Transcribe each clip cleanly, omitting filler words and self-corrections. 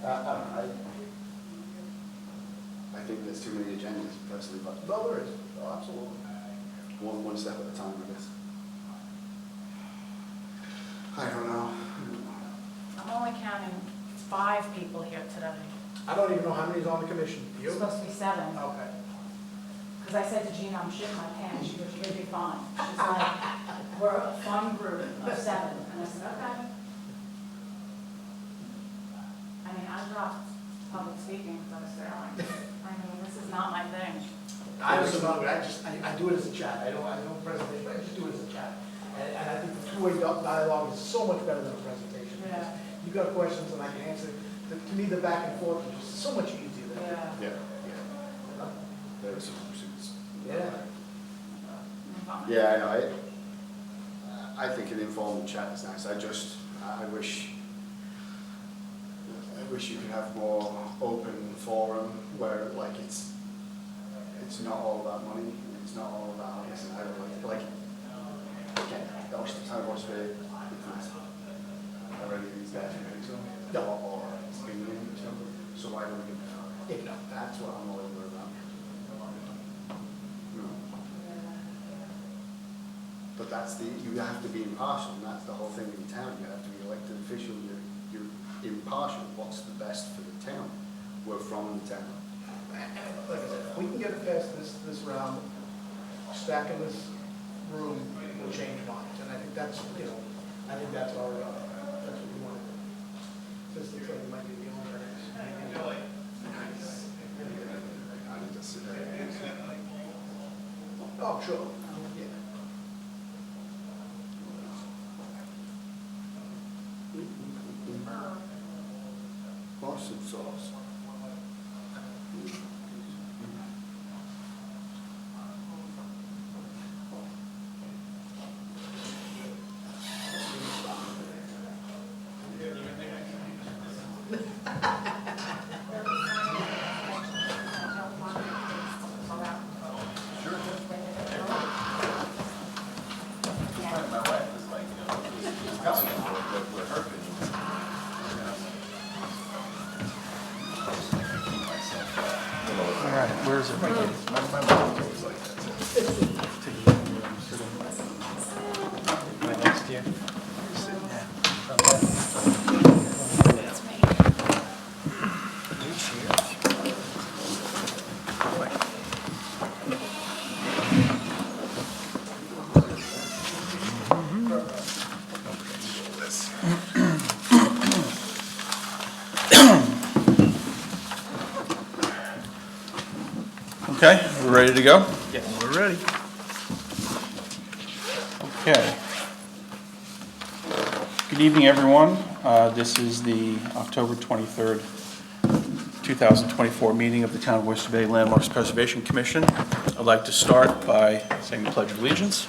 I think there's too many agendas personally, but No, there is. Oh, absolutely. one step at a time, I guess. I don't know. I'm only counting 5 people here today. I don't even know how many's on the commission. It's You? supposed to be 7. Okay. Because I said to Gina, I'm shitting my pants. She goes, you'll be fine. She's like, we're a fun group of 7. And I said, okay. I mean, I dropped public speaking because I was failing. I mean, this is not my thing. I also know, I do it as a chat. I don't presentation, I just do it as a chat. And I think the two-way dialogue is so much better than a presentation. Yeah. You've got questions and I can answer. To me, the back and forth is just so much easier than. Yeah. Yeah. There are some pursuits. Yeah. Yeah, I know. I think an informal chat is nice. I wish you could have more open forum where like it's not all about money. It's not all about this. I don't like again. I watch the already these guys or England. So why don't we? You know, that's what I'm always worried about. But you have to be impartial, and that's the whole thing in town. You have to be elected official, you're impartial. What's the best for the town? We're from the town. Like I said, if we can get it past this round, stacking this room will change minds. And I think that's, I think that's our, that's what we want to do. This looks like it might be the owner. I need to sit there. Oh, sure. Yeah. Awesome sauce. All right, where is it? My mom was always like that too. Right next to you. Okay, we're ready to go? Yes, we're ready. Okay. Good evening, everyone. This is the October 23rd, 2024 meeting of the Town of Oyster Bay Landmarks Preservation Commission. I'd like to start by saying the Pledge of Allegiance.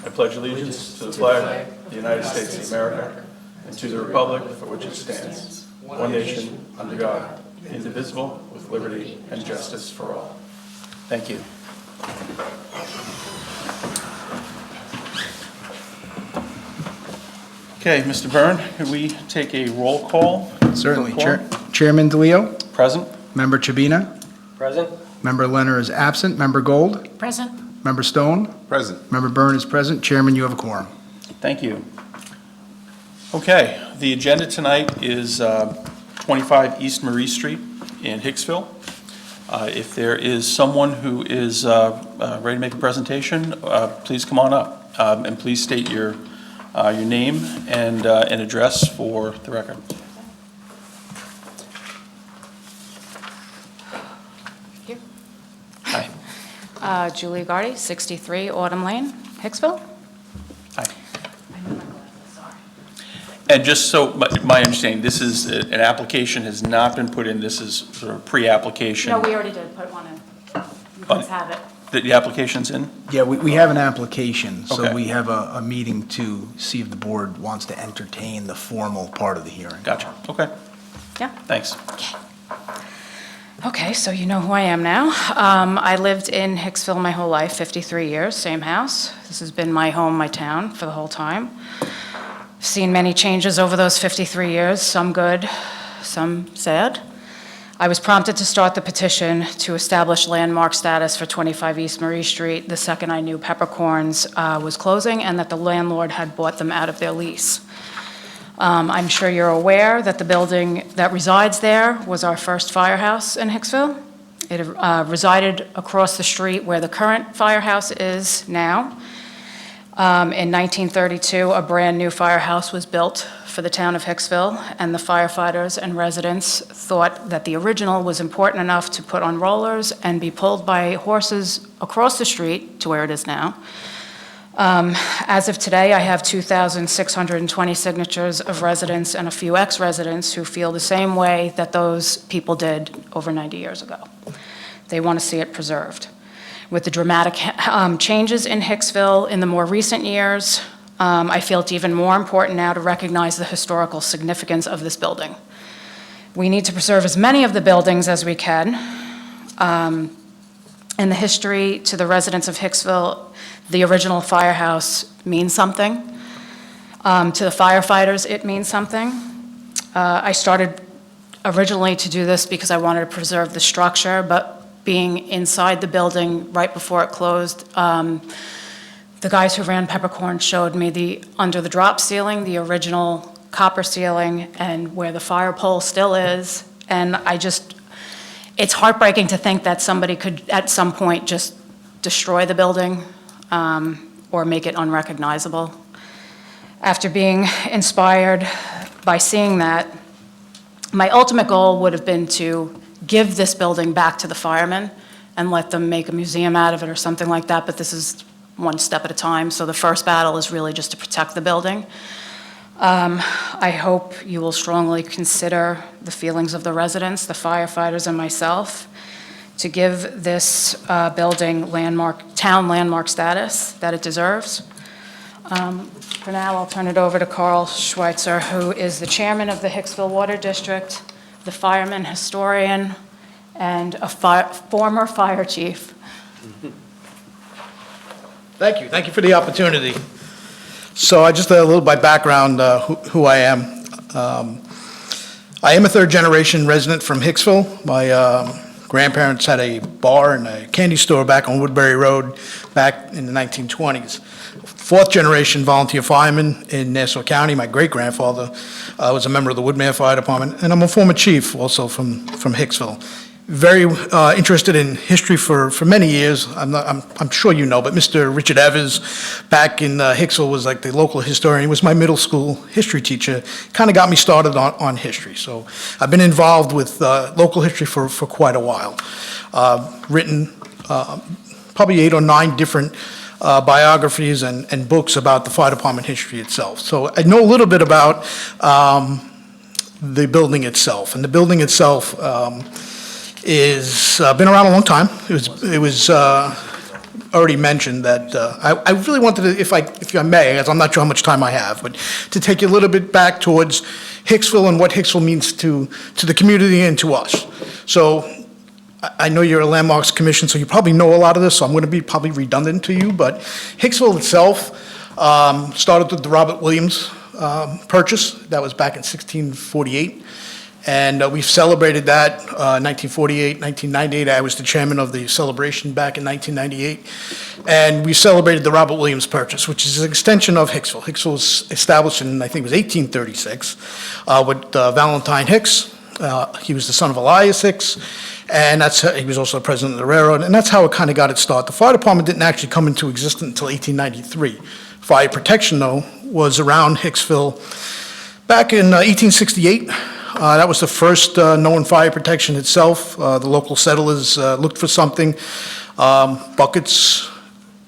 I pledge allegiance to the flag of the United States of America and to the republic for which it stands, one nation, under God, indivisible, with liberty and justice for all. Thank you. Okay, Mr. Byrne, could we take a roll call? Certainly. For the Chairman DeLeo, quorum? Present? Member Chabina, Present? Member Leonard is absent, Member Gold, Present? Member Stone, Present. Member Byrne is present. Chairman, you have a quorum. Thank you. Okay, the agenda tonight is 25 East Marie Street in Hicksville. If there is someone who is ready to make a presentation, please come on up. And please state your name and address for the record. Here. Hi. Julie Gardy, 63 Autumn Lane, Hicksville. Hi. I know my glasses, sorry. And just so my understanding, this is, an application has not been put in, this is sort of pre-application. No, we already did put one in. You guys have it. The application's in? Yeah, we have an application, so Okay. we have a meeting to see if the board wants to entertain the formal part of the hearing. Gotcha, okay, Yeah. thanks. Okay, so you know who I am now. I lived in Hicksville my whole life, 53 years, same house. This has been my home, my town for the whole time. seen many changes over those 53 years, some good, some sad. I was prompted to start the petition to establish landmark status for 25 East Marie Street the second I knew Peppercorns was closing and that the landlord had bought them out of their lease. I'm sure you're aware that the building that resides there was our first firehouse in Hicksville. It resided across the street where the current firehouse is now. In 1932, a brand-new firehouse was built for the town of Hicksville, and the firefighters and residents thought that the original was important enough to put on rollers and be pulled by horses across the street to where it is now. As of today, I have 2,620 signatures of residents and a few ex-residents who feel the same way that those people did over 90 years ago. They want to see it preserved. With the dramatic changes in Hicksville in the more recent years, I feel it's even more important now to recognize the historical significance of this building. We need to preserve as many of the buildings as we can. In the history to the residents of Hicksville, the original firehouse means something. To the firefighters, it means something. I started originally to do this because I wanted to preserve the structure, but being inside the building right before it closed, the guys who ran Peppercorn showed me under the drop ceiling, the original copper ceiling, and where the fire pole still is. And it's heartbreaking to think that somebody could, at some point, just destroy the building or make it unrecognizable. After being inspired by seeing that, my ultimate goal would have been to give this building back to the firemen and let them make a museum out of it or something like that, but this is one step at a time. So the first battle is really just to protect the building. I hope you will strongly consider the feelings of the residents, the firefighters, and myself to give this building town landmark status that it deserves. For now, I'll turn it over to Carl Schweitzer, who is the chairman of the Hicksville Water District, the fireman historian, and a former fire chief. Thank you. Thank you for the opportunity. So just a little by background, who I am. I am a third-generation resident from Hicksville. My grandparents had a bar and a candy store back on Woodbury Road back in the 1920s. Fourth-generation volunteer fireman in Nassau County. My great-grandfather was a member of the Woodmere Fire Department, and I'm a former chief also from Hicksville. Very interested in history for many years. I'm sure you know, but Mr. Richard Evers back in Hicksville was like the local historian. He was my middle school history teacher. Kind of got me started on history. So I've been involved with local history for quite a while. Written probably 8 or 9 different biographies and books about the fire department history itself. So I know a little bit about the building itself. And the building itself is been around a long time. It was already mentioned that I really wanted to, if I may, as I'm not sure how much time I have, but to take you a little bit back towards Hicksville and what Hicksville means to the community and to us. So I know you're a Landmarks Commission, so you probably know a lot of this, so I'm going to be probably redundant to you, but Hicksville itself started with the Robert Williams purchase. That was back in 1648. And we've celebrated that 1948, 1998. I was the chairman of the celebration back in 1998. And we celebrated the Robert Williams Purchase, which is an extension of Hicksville. Hicksville was established in, I think it was 1836, with Valentine Hicks. He was the son of Elias Hicks. And he was also the president of the railroad. And that's how it kind of got its start. The fire department didn't actually come into existence until 1893. Fire protection, though, was around Hicksville back in 1868. That was the first known fire protection itself. The local settlers looked for something. Buckets,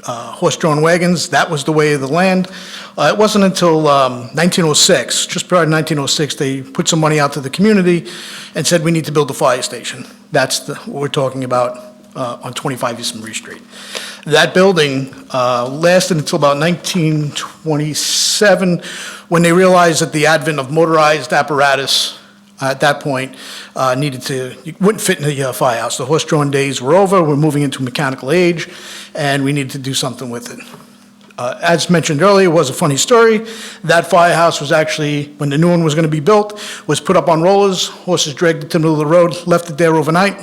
horse-drawn wagons, that was the way of the land. It wasn't until 1906, just prior to 1906, they put some money out to the community and said, we need to build a fire station. That's what we're talking about on 25 East Marie Street. That building lasted until about 1927, when they realized that the advent of motorized apparatus at that point you wouldn't fit in the firehouse. The horse-drawn days were over. We're moving into mechanical age, and we needed to do something with it. As mentioned earlier, it was a funny story. That firehouse was actually, when the new one was going to be built, was put up on rollers, horses dragged it to the middle of the road, left it there overnight,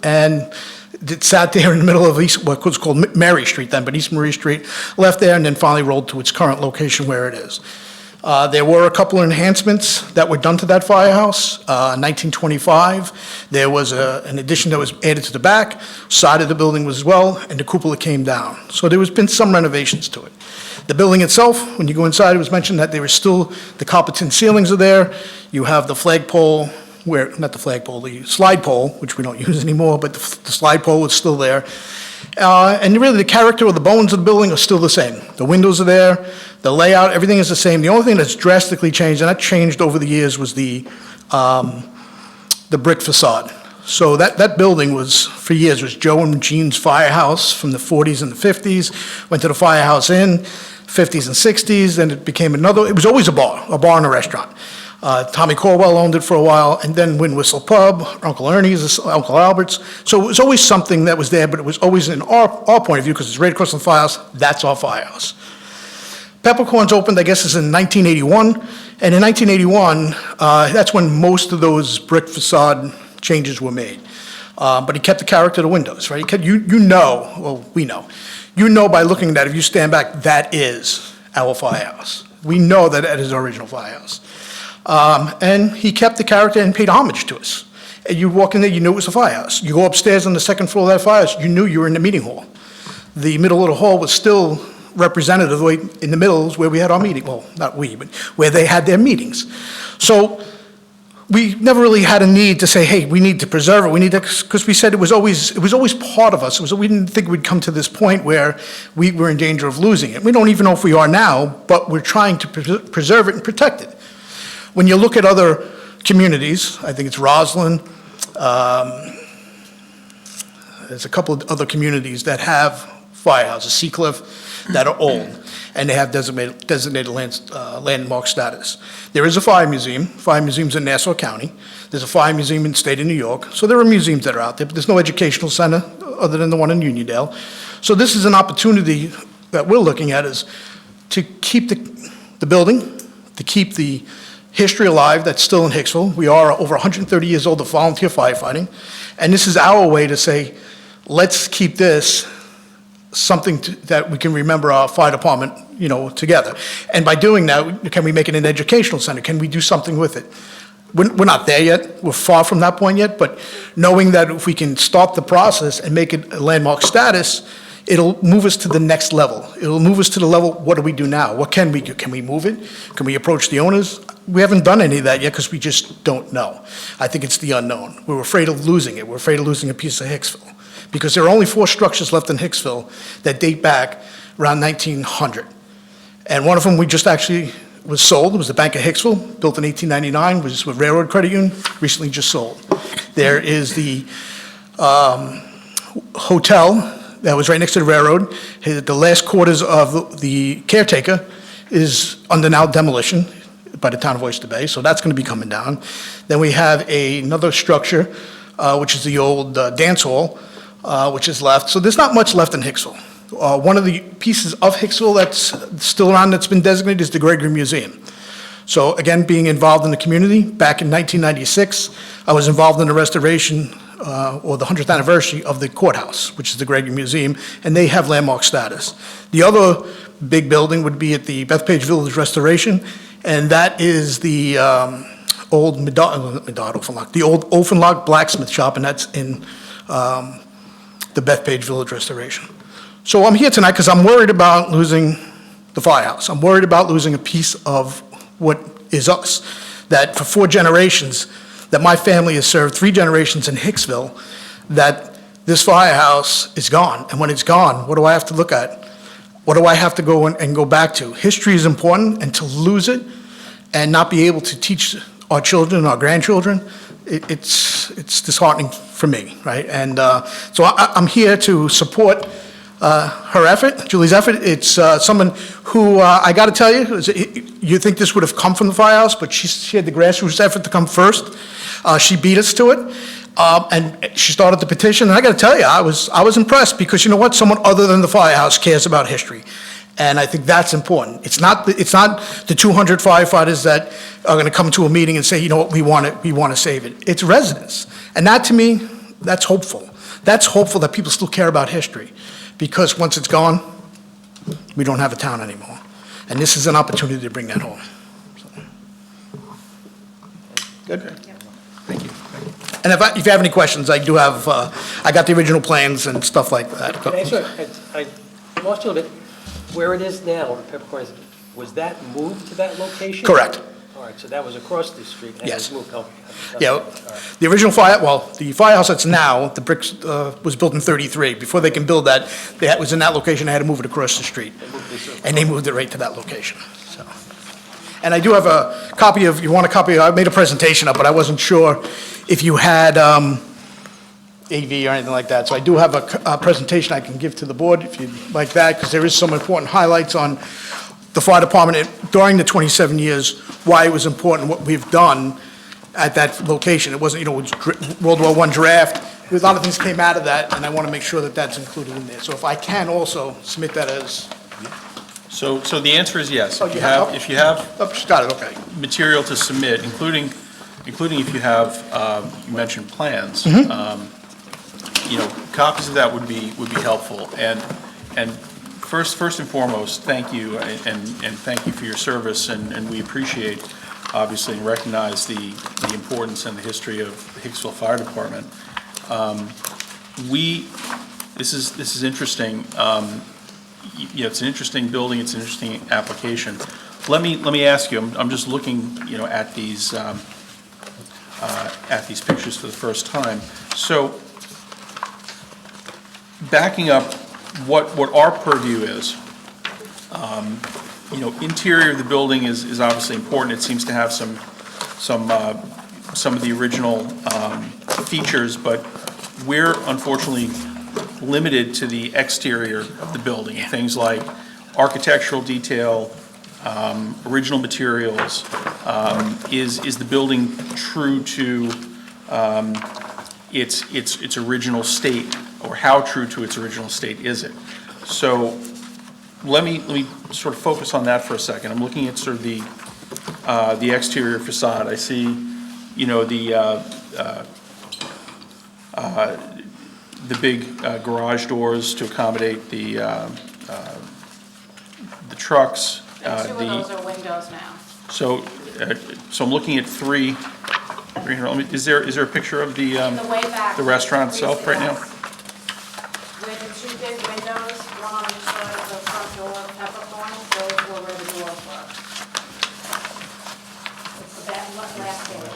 and it sat there in the middle of what was called Mary Street then, but East Marie Street, left there and then finally rolled to its current location where it is. There were a couple of enhancements that were done to that firehouse. In 1925, there was an addition that was added to the back, side of the building was as well, and the cupola came down. So there was been some renovations to it. The building itself, when you go inside, it was mentioned that there was still, the copper tin ceilings are there. You have the flagpole, not the flagpole, the slide pole, which we don't use anymore, but the slide pole is still there. And really, the character of the bones of the building are still the same. The windows are there, the layout, everything is the same. The only thing that's drastically changed, and that changed over the years, was the brick facade. So that building was, for years, was Joe and Jean's Firehouse from the 40s and the 50s, went to the Firehouse Inn, 50s and 60s, then it became another, it was always a bar and a restaurant. Tommy Corwell owned it for a while, and then Wind Whistle Pub, Uncle Ernie's, Uncle Albert's. So it was always something that was there, but it was always in our point of view, because it's right across from the firehouse, that's our firehouse. Peppercorns opened, I guess, is in 1981, and in 1981, that's when most of those brick facade changes were made. But he kept the character of the windows, right? You know, well, we know. You know by looking at that, if you stand back, that is our firehouse. We know that that is our original firehouse. And he kept the character and paid homage to us. And you walk in there, you knew it was a firehouse. You go upstairs on the second floor of that firehouse, you knew you were in the meeting hall. The middle of the hall was still representative, in the middle is where we had our meeting, well, not we, but where they had their meetings. So we never really had a need to say, hey, we need to preserve it, we need to, because we said it was always part of us. We didn't think we'd come to this point where we were in danger of losing it. We don't even know if we are now, but we're trying to preserve it and protect it. When you look at other communities, I think it's Roslyn, there's a couple of other communities that have firehouses, Seacliff, that are old, and they have designated landmark status. There is a fire museum. Fire museum's in Nassau County. There's a fire museum in the state of New York. So there are museums that are out there, but there's no educational center other than the one in Uniondale. So this is an opportunity that we're looking at, is to keep the building, to keep the history alive that's still in Hicksville. We are over 130 years old of volunteer firefighting, and this is our way to say, let's keep this something that we can remember our fire department, together. And by doing that, can we make it an educational center? Can we do something with it? We're not there yet. We're far from that point yet, but knowing that if we can start the process and make it a landmark status, it'll move us to the next level. It'll move us to the level, what do we do now? What can we do? Can we move it? Can we approach the owners? We haven't done any of that yet because we just don't know. I think it's the unknown. We're afraid of losing it. We're afraid of losing a piece of Hicksville, because there are only 4 structures left in Hicksville that date back around 1900. And one of them we just actually was sold. It was the Bank of Hicksville, built in 1899, was with Railroad Credit Union, recently just sold. There is the hotel that was right next to the railroad. The last quarters of the caretaker is under now demolition by the town of Oyster Bay, so that's going to be coming down. Then we have another structure, which is the old dance hall, which is left. So there's not much left in Hicksville. One of the pieces of Hicksville that's still around that's been designated is the Gregory Museum. So again, being involved in the community, back in 1996, I was involved in the restoration or the 100th anniversary of the courthouse, which is the Gregory Museum, and they have landmark status. The other big building would be at the Bethpage Village Restoration, and that is the old the old Offenlock blacksmith shop, and that's in the Bethpage Village Restoration. So I'm here tonight because I'm worried about losing the firehouse. I'm worried about losing a piece of what is us, that for 4 generations, that my family has served 3 generations in Hicksville, that this firehouse is gone. And when it's gone, what do I have to look at? What do I have to go and go back to? History is important, and to lose it and not be able to teach our children, our grandchildren, it's disheartening for me, right? And so I'm here to support her effort, Julie's effort. It's someone who, I got to tell you, you think this would have come from the firehouse, but she had the grassroots effort to come first. She beat us to it, and she started the petition. And I got to tell you, I was impressed, because you know what? Someone other than the firehouse cares about history. And I think that's important. It's not the 200 firefighters that are going to come to a meeting and say, you know what, we want to save it. It's residents. And that, to me, that's hopeful. That's hopeful that people still care about history, because once it's gone, we don't have a town anymore. And this is an opportunity to bring that home. Good? Thank you. And if you have any questions, I do have, I got the original plans and stuff like that. I lost you a little bit. Where it is now, Peppercorn, was that moved to that location? Correct. All right, so that was across the street and it Yes. was moved, okay. Yeah, All right. the original the firehouse that's now, the bricks, was built in 33. Before they can build that, it was in that location, they had to move it across the street. And they moved it right to that location, so. And I do have a copy of, you want a copy, I made a presentation up, but I wasn't sure if you had, AV or anything like that. So I do have a presentation I can give to the board if you'd like that, because there is some important highlights on the fire department during the 27 years, why it was important, what we've done at that location. It wasn't, it was World War I draft. A lot of things came out of that, and I want to make sure that that's included in there. So if I can also submit that as, So the answer is yes. Oh, you have- If you have oh, she's got it, okay. material to submit, including if you have, you mentioned plans. Copies of that would be helpful. And first and foremost, thank you, and thank you for your service, and we appreciate, obviously, and recognize the importance and the history of the Hicksville Fire Department. This is interesting. It's an interesting building, it's an interesting application. Let me ask you, I'm just looking, at these pictures for the first time. So, backing up, what our purview is, interior of the building is obviously important. It seems to have some of the original features, but we're unfortunately limited to the exterior of the building. Things like architectural detail, original materials. Is the building true to its original state, or how true to its original state is it? So let me sort of focus on that for a second. I'm looking at sort of the exterior facade. I see, the big garage doors to accommodate the trucks. And two of those are windows now. So I'm looking at three here. Is there a picture of In the way back. the restaurant itself right now? With the two big windows, one on each side of the front door of Peppercorn, those were where the doors were. It's the last page.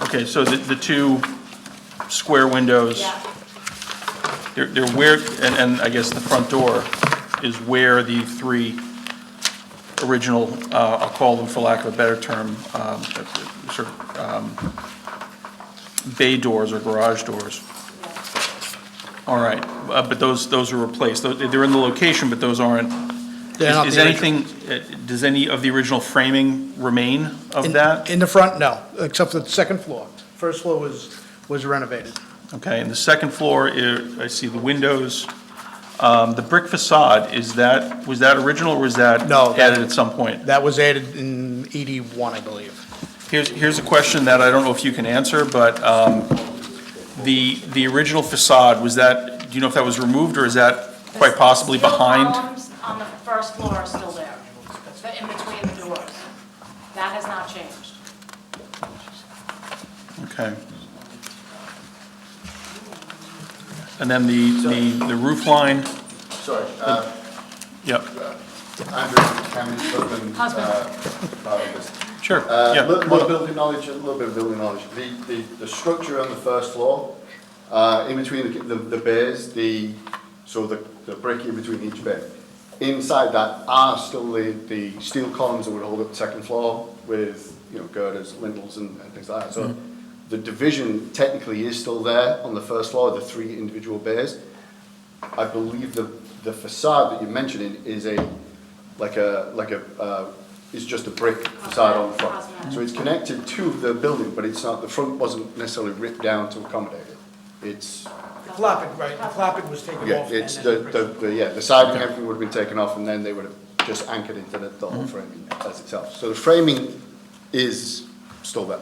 Okay, so the two square windows. Yeah. They're where, and I guess the front door is where the three original, I'll call them for lack of a better term, sort of bay doors or garage doors. All right, but those are replaced. They're in the location, but those aren't. They're not Is the anything, does any of the original framing remain of that? In the front, no, except for the second floor. First floor was renovated. Okay, and the second floor, I see the windows. The brick facade, was that original, or was that No, that- added at some point? That was added in 81, I believe. Here's a question that I don't know if you can answer, but the original facade, do you know if that was removed, or is that quite possibly Steel behind? columns on the first floor are still there, in between the doors. That has not changed. Okay. And then the roof line, Sorry, yep, Andrew, Cameron's husband. Husband. Part of this. sure, A yeah. little bit of building knowledge, a little bit of building knowledge. The structure on the first floor, in between the bays, the brick in between each bay, inside that are still the steel columns that would hold up the second floor with, girders, lintels and things like that. So the division technically is still there on the first floor, the three individual bays. I believe the facade that you're mentioning is is just a brick facade on the front. Cosmetic. So it's connected to the building, but it's not, the front wasn't necessarily ripped down to accommodate it. It's clapping, right, the clapping was taken Yeah, off. it's and then the siding and everything would have been taken off, and then they would have just anchored into the whole framing as itself. So the framing is still there.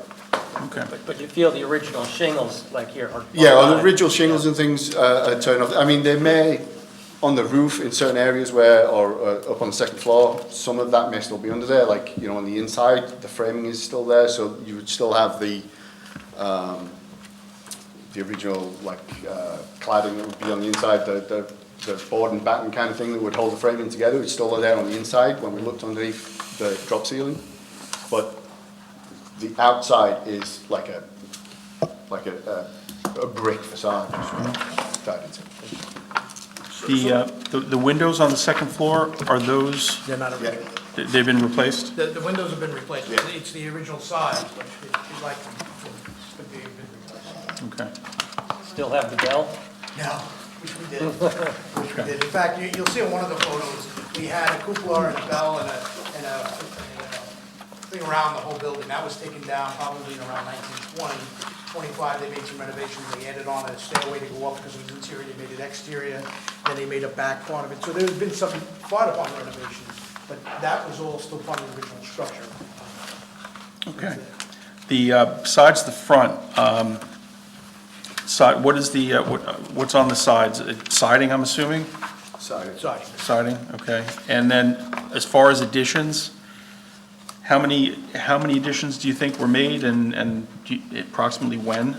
Okay. But you feel the original shingles, like here, are. Yeah, on the fine. original shingles and things are turned off. I mean, they may, on the roof in certain areas where, or up on the second floor, some of that may still be under there, like, you know, on the inside, the framing is still there, so you would still have the original, like, cladding that would be on the inside, the board and batten kind of thing that would hold the framing together, it's still there on the inside when we looked underneath the drop ceiling. But the outside is like a brick facade, just tied into. The windows on the second floor, are those, They're not original. they've been replaced? The windows have been replaced. Yeah. It's the original size, but you'd like to be replaced. Okay. Still have the bell? No, which we did, which we did. In fact, you'll see in one of the photos, we had a cupola and a bell and a thing around the whole building. That was taken down probably in around 1920, 25. They made some renovations. They added on a stairway to go up because it was interior. They made it exterior. Then they made a back part of it. So there's been some fire department renovations, but that was all still part of the original structure. Okay. The, besides the front, side, what is the, what's on the sides? Siding, I'm assuming? Sorry. Sorry. Siding, okay. And then, as far as additions, how many additions do you think were made, and approximately when?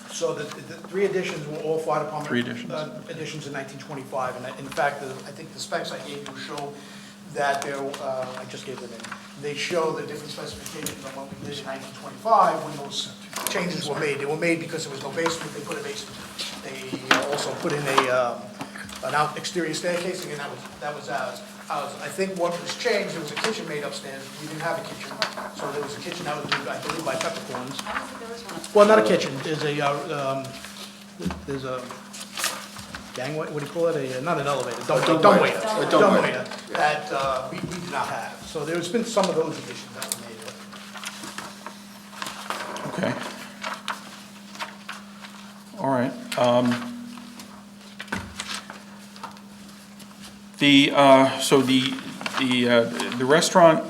So the three additions were all fire department. Three additions. Additions in 1925, and in fact, I think the specs I gave you show that there, I just gave them in. They show the different specifications on what we did in 1925 when those changes were made. They were made because there was no basement, they put a basement. They also put in an out exterior staircasing, and that was ours. I think what was changed, there was a kitchen made upstairs. We didn't have a kitchen, so there was a kitchen that was moved, I believe, by Peppercorns. Well, not a kitchen, there's a gangway, what do you call it, not an elevator, dumbwaiter. A A dumbwaiter. dumbwaiter that we did not have. So there's been some of those additions that were made. Okay. All right. So the restaurant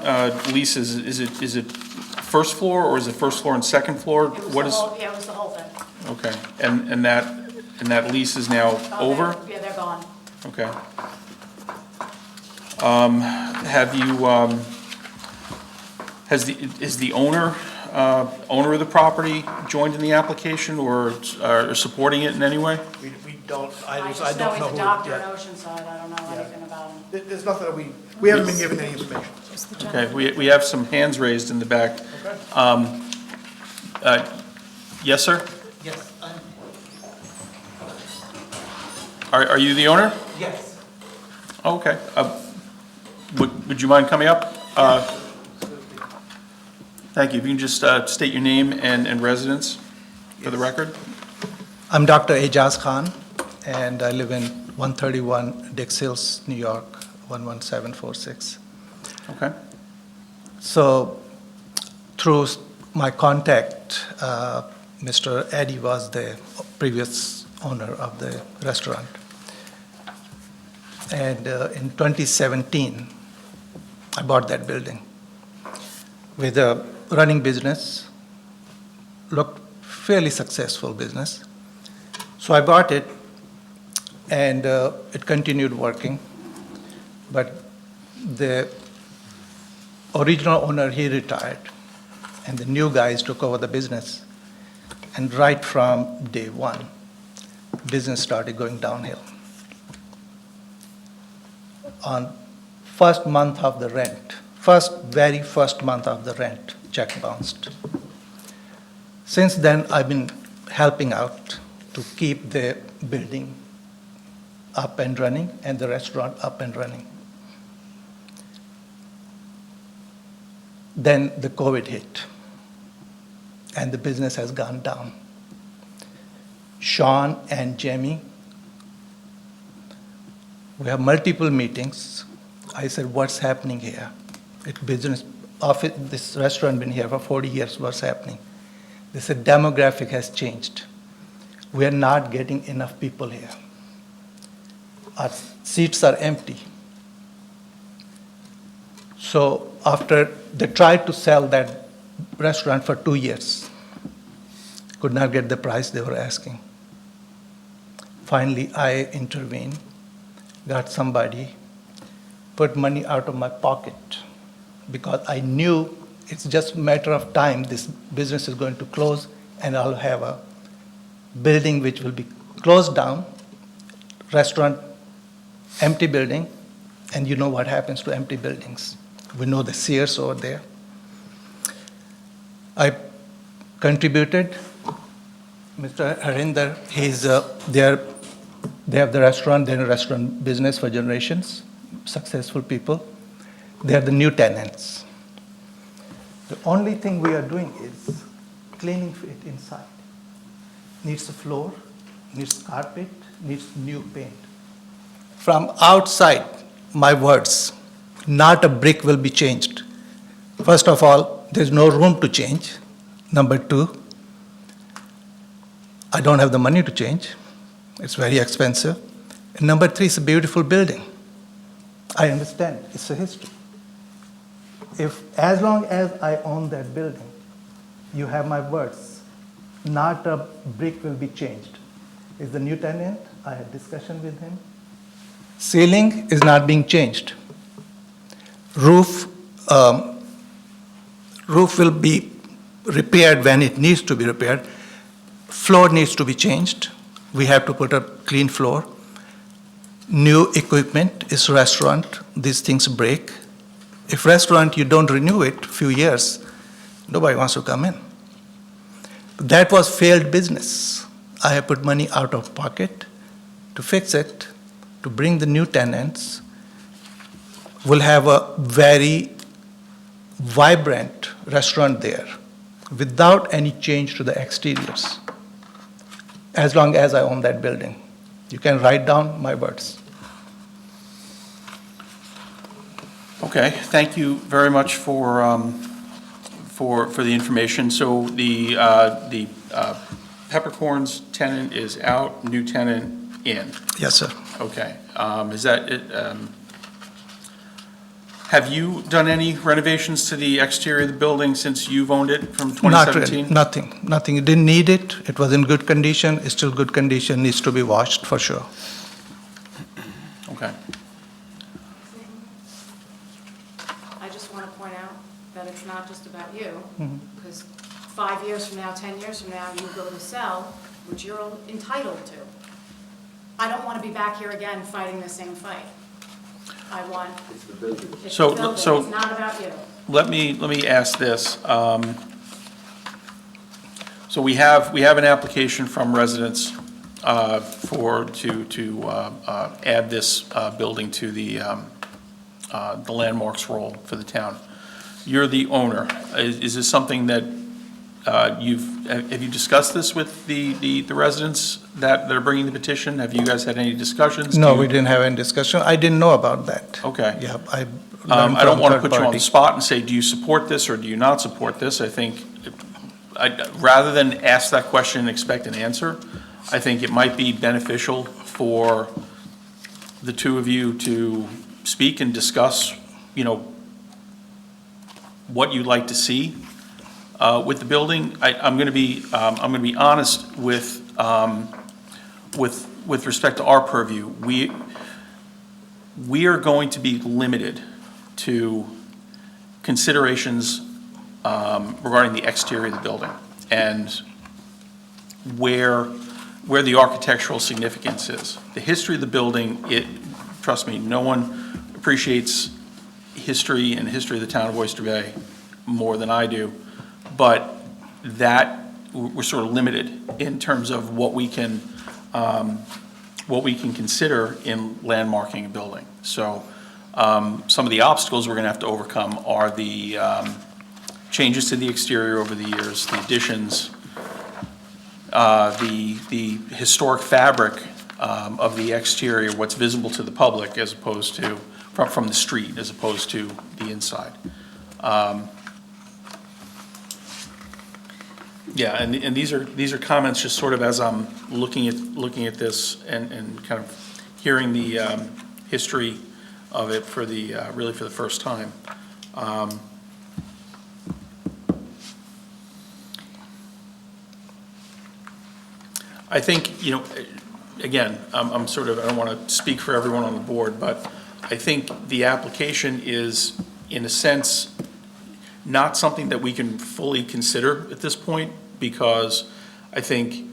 leases, is it first floor, or is it first floor and second floor? What is, Yeah, it was the whole thing. okay, and that lease is now over? Yeah, they're gone. Okay. Have you, is the owner of the property joined in the application, or supporting it in any way? We don't, I I just just know don't know he's who. a doctor in yeah. Oceanside, I don't know Yeah. anything about him. There's nothing that we haven't been given any information. Okay, we have some hands raised in the back. Okay. Yes, sir? Yes, Are you the owner? yes. Oh, okay. Would you mind coming up? Thank you. If you can just state your name and residence for the record? I'm Dr. Ejaz Khan, and I live in 131 Dix Hills, New York, 11746. Okay. So through my contact, Mr. Eddie was the previous owner of the restaurant. And in 2017, I bought that building with a running business, looked fairly successful business. So I bought it, and it continued working. But the original owner, he retired, and the new guys took over the business. And right from day one, business started going downhill. On first month of the rent, very first month of the rent, check bounced. Since then, I've been helping out to keep the building up and running and the restaurant up and running. Then the COVID hit, and the business has gone down. Sean and Jamie, we have multiple meetings. I said, what's happening here? This restaurant been here for 40 years, what's happening? They said, demographic has changed. we are not getting enough people here. Our seats are empty. So after they tried to sell that restaurant for 2 years, could not get the price they were asking. Finally, I intervened, got somebody, put money out of my pocket, because I knew it's just a matter of time this business is going to close and I'll have a building which will be closed down, restaurant, empty building, and you know what happens to empty buildings. We know the Sears over there. I contributed. Mr. Harinder, they have the restaurant, they're in a restaurant business for generations, successful people. They are the new tenants. The only thing we are doing is cleaning it inside. Needs a floor, needs carpet, needs new paint. From outside, my words, not a brick will be changed. First of all, there's no room to change. Number two, I don't have the money to change. It's very expensive. And number three, it's a beautiful building. I understand, it's a history. As long as I own that building, you have my words, not a brick will be changed. Is the new tenant, I had discussion with him. Ceiling is not being changed. Roof will be repaired when it needs to be repaired. Floor needs to be changed. We have to put a clean floor. New equipment is restaurant. These things break. If restaurant, you don't renew it few years, nobody wants to come in. That was failed business. I have put money out of pocket to fix it, to bring the new tenants. We'll have a very vibrant restaurant there without any change to the exteriors, as long as I own that building. You can write down my words. Okay, thank you very much for the information. So the Peppercorns tenant is out, new tenant in. Yes, sir. Okay, is that it? Have you done any renovations to the exterior of the building since you've owned it from 2017? Not really, nothing. You didn't need it. It was in good condition. It's still good condition. Needs to be washed for sure. Okay. I just want to point out that it's not just about you, because 5 years from now, 10 years from now, you go to sell, which you're entitled to. I don't want to be back here again fighting the same fight. I want, it's the building, it's not about you. Let me ask this. So we have an application from residents to add this building to the landmarks role for the town. You're the owner. Is this something that have you discussed this with the residents that are bringing the petition? Have you guys had any discussions? No, we didn't have any discussion. I didn't know about that. Okay. Yeah, I don't want to put you on the spot and say, do you support this or do you not support this? I think, rather than ask that question and expect an answer, I think it might be beneficial for the two of you to speak and discuss, what you'd like to see with the building. I'm going to be honest with respect to our purview. We are going to be limited to considerations regarding the exterior of the building and where the architectural significance is. The history of the building, trust me, no one appreciates history and history of the town of Oyster Bay more than I do, but that we're sort of limited in terms of what we can consider in landmarking a building. So some of the obstacles we're going to have to overcome are the changes to the exterior over the years, the additions, the historic fabric of the exterior, what's visible to the public as opposed to from the street as opposed to the inside. Yeah, and these are comments just sort of as I'm looking at this and kind of hearing the history of it for the, really for the first time. I think, you know, again, I'm sort of, I don't want to speak for everyone on the board, but I think the application is, in a sense, not something that we can fully consider at this point, because I think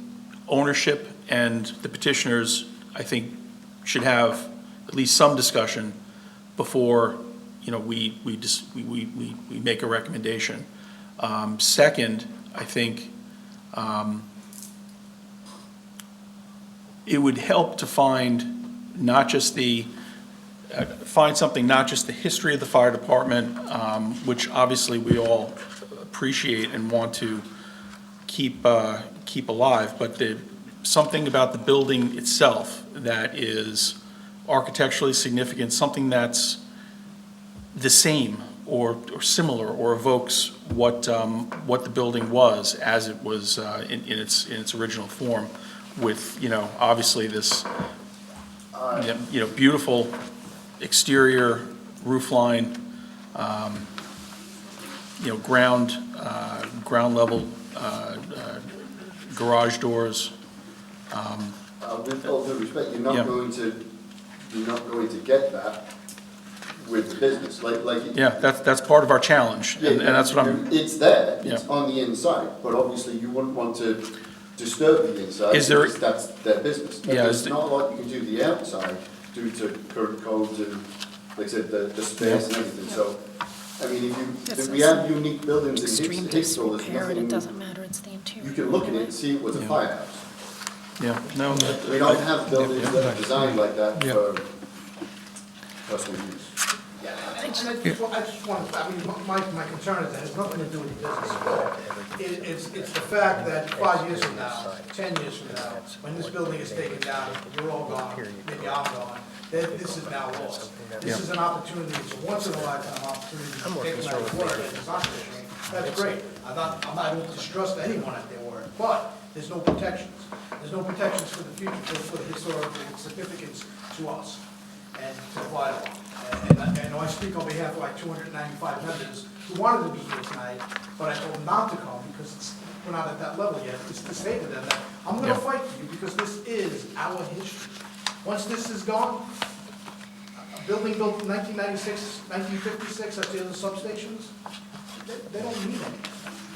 ownership and the petitioners, I think, should have at least some discussion before, you know, we make a recommendation. Second, I think it would help to find not just the, find something, not just the history of the fire department, which obviously we all appreciate and want to keep alive, but something about the building itself that is architecturally significant, something that's the same or similar, or evokes what the building was as it was in its original form, with, you know, obviously this, you know, beautiful exterior roof line, you know, ground level garage doors. With all due respect, you're not Yeah. going to get that with the business, like. Yeah, that's part of our challenge, and that's what I'm, It's there, it's Yeah. on the inside, but obviously you wouldn't want to disturb the inside. Is there- because that's their business. But Yeah, there's is the- not a lot you can do the outside due to current codes and, like I said, the space and everything, so, I mean, if we have unique buildings in Extreme Hicksville, there's disrepair, and it nothing, doesn't matter, it's the interior. you can look at it and see it was a Yeah. firehouse. yeah, no. We don't have buildings that are designed like that Yeah. for personal use. Yeah, and I just want, I mean, my concern is that it has nothing to do with the business. It's the fact that 5 years from now, 10 years from now, when this building is taken down, you're all gone, maybe I'm gone, that this is now lost. This is an opportunity, it's a once in a lifetime opportunity to take them at word, and it's not fishing. That's great. I don't distrust anyone at their word, but there's no protections. There's no protections for the future, for the historical significance to us and to the fire department. And I know I speak on behalf of like 295 members who wanted to be here tonight, but I told them not to come because we're not at that level yet. It's to say to them that I'm gonna Yeah. fight for you because this is our history. Once this is gone, a building built in 1996, 1956, that's the other substations, they don't mean anything.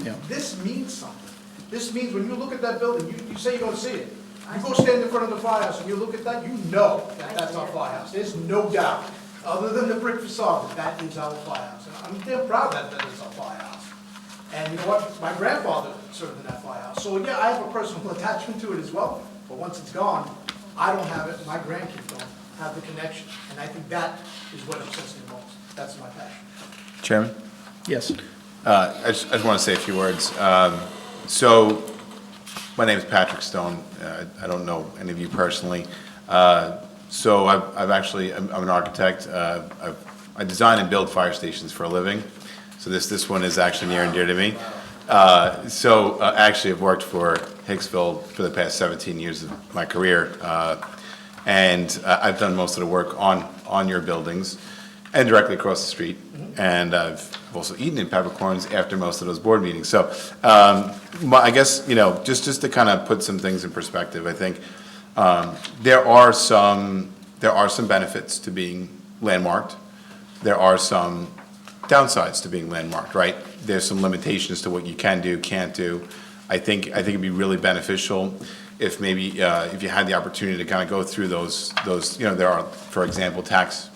Yeah. This means something. This means when you look at that building, you say you don't see it. You go stand in front of the firehouse and you look at that, you know that that's our firehouse. There's no doubt, other than the brick facade, that is our firehouse. And I'm damn proud that that is our firehouse. And you know what? My grandfather served in that firehouse. So yeah, I have a personal attachment to it as well. But once it's gone, I don't have it, my grandkids don't have the connection. And I think that is what upsets me most. That's my passion. Chairman? Yes. I just want to say a few words. So, my name is Patrick Stone. I don't know any of you personally. So I'm an architect. I design and build fire stations for a living. So this one is actually near and dear to me. Actually, I've worked for Hicksville for the past 17 years of my career. And I've done most of the work on your buildings and directly across the street. And I've also eaten in peppercorns after most of those board meetings. So I guess, you know, just to kind of put some things in perspective, I think there are some benefits to being landmarked. There are some downsides to being landmarked, right? There's some limitations to what you can do, can't do. I think it'd be really beneficial if maybe if you had the opportunity to kind of go through those, you know, there are, for example, tax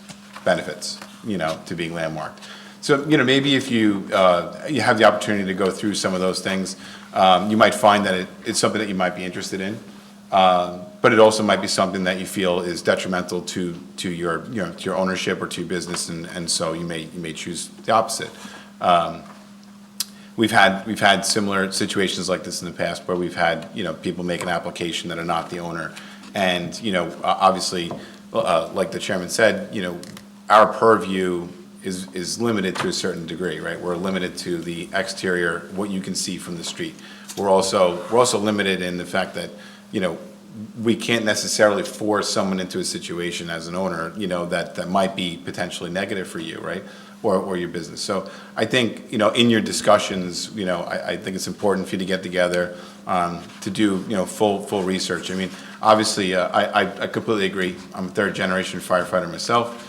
benefits, you know, to being landmarked. So, you know, maybe if you have the opportunity to go through some of those things, you might find that it's something that you might be interested in. But it also might be something that you feel is detrimental to your, you know, to your ownership or to your business, and so you may choose the opposite. We've had similar situations like this in the past where we've had, you know, people make an application that are not the owner. And, you know, obviously, like the chairman said, you know, our purview is limited to a certain degree, right? We're limited to the exterior, what you can see from the street. we're also limited in the fact that, you know, we can't necessarily force someone into a situation as an owner, you know, that might be potentially negative for you, right? Or your business. So I think, you know, in your discussions, you know, I think it's important for you to get together, to do, you know, full research. I mean, obviously, I completely agree. I'm a third generation firefighter myself.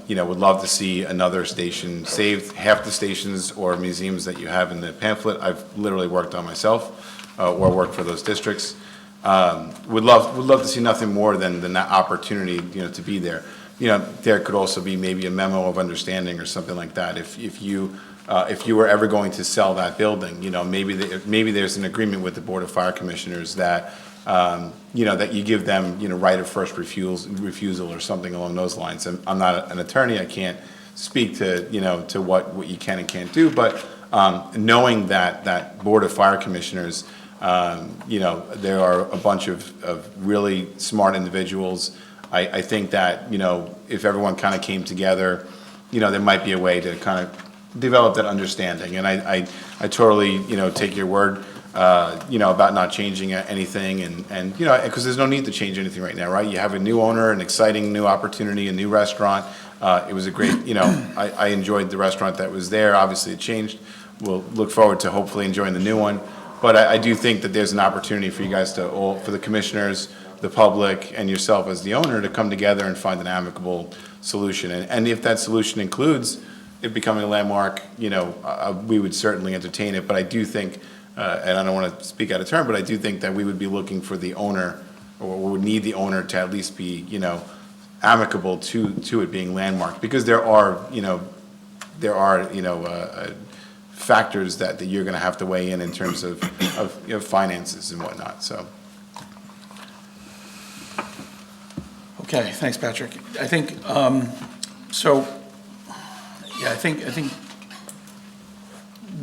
You know, would love to see another station saved. Half the stations or museums that you have in the pamphlet, I've literally worked on myself, or worked for those districts. Would love to see nothing more than that opportunity, you know, to be there. You know, there could also be maybe a memo of understanding or something like that. If you were ever going to sell that building, you know, maybe there's an agreement with the Board of Fire Commissioners that, you know, that you give them, you know, right of first refusal or something along those lines. And I'm not an attorney, I can't speak to, you know, to what you can and can't do, but knowing that Board of Fire Commissioners, you know, there are a bunch of really smart individuals. I think that, you know, if everyone kind of came together, you know, there might be a way to kind of develop that understanding. And I totally, you know, take your word, you know, about not changing anything and, you know, because there's no need to change anything right now, right? You have a new owner, an exciting new opportunity, a new restaurant. It was a great, you know, I enjoyed the restaurant that was there. Obviously it changed. We'll look forward to hopefully enjoying the new one. But I do think that there's an opportunity for you guys to all, for the commissioners, the public, and yourself as the owner to come together and find an amicable solution. And if that solution includes it becoming a landmark, you know, we would certainly entertain it. But I do think, and I don't want to speak out of turn, but I do think that we would be looking for the owner, or we would need the owner to at least be, you know, amicable to it being landmark. Because there are factors that you're going to have to weigh in terms of you know, finances and whatnot, so. Okay, thanks, Patrick. I think, so, yeah, I think